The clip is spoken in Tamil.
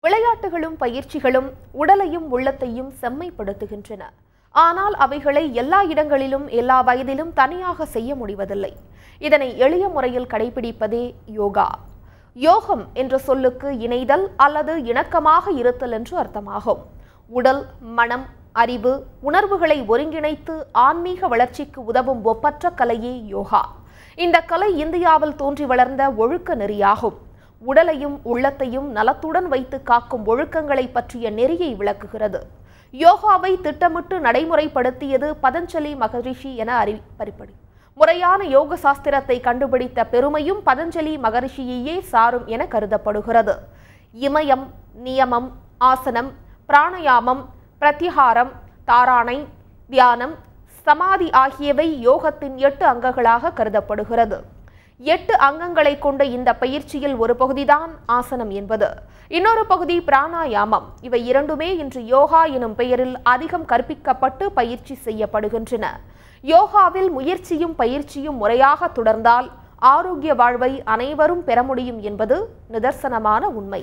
விளையாட்டுகளும் பயிற்சிகளும் உடலையும் உள்ளத்தையும் செம்மைப்படுத்துகின்றன. ஆனால் அவைகளை எல்லா இடங்களிலும் எல்லா வயதிலும் தனியாக செய்ய முடிவதில்லை. இதனை எளிய முறையில் கடைபிடிப்பதே யோகா. யோகம் என்ற சொல்லுக்கு இணைதல் அல்லது இணக்கமாக இருத்தல் என்று அர்த்தமாகும். உடல், மனம், அறிவு, உணர்வுகளை ஒருங்கிணைத்து ஆன்மீக வளர்ச்சிக்கு உதவும் ஒப்பற்ற கலையே யோகா. இந்த கலை இந்தியாவில் தோன்றி வளர்ந்த ஒழுக்க நெறியாகும். உடலையும் உள்ளத்தையும் நலத்துடன் வைத்து காக்கும் ஒழுக்கங்களை பற்றிய நெறியை விளக்குகிறது. யோகாவை திட்டமிட்டு நடைமுறைப்படுத்தியது பதஞ்சலி மகரிஷி என அறிவிப்படி முறையான யோக சாஸ்திரத்தை கண்டுபிடித்த பெருமையும் பதஞ்சலி மகரிஷியையே சாரும் என கருதப்படுகிறது. இமயம், நியமம், ஆசனம், பிராணயாமம், பிரத்யாகாரம், தாராணை, தியானம், சமாதி ஆகியவை யோகத்தின் 8 அங்கங்களாக கருதப்படுகிறது. 8 அங்கங்களை கொண்ட இந்த பயிற்சியில் ஒரு பகுதிதான் ஆசனம் என்பது. இன்னொரு பகுதி பிராணாயாமம். இவை இரண்டுமே இன்று யோகா எனும் பெயரில் அதிகம் கற்பிக்கப்பட்டு பயிற்சி செய்யப்படுகின்றன. யோகாவில் முயற்சியும் பயிற்சியும் முறையாக தொடர்ந்தால் ஆரோக்கிய வாழ்வை அனைவரும் பெற முடியும் என்பது நிதர்சனமான உண்மை.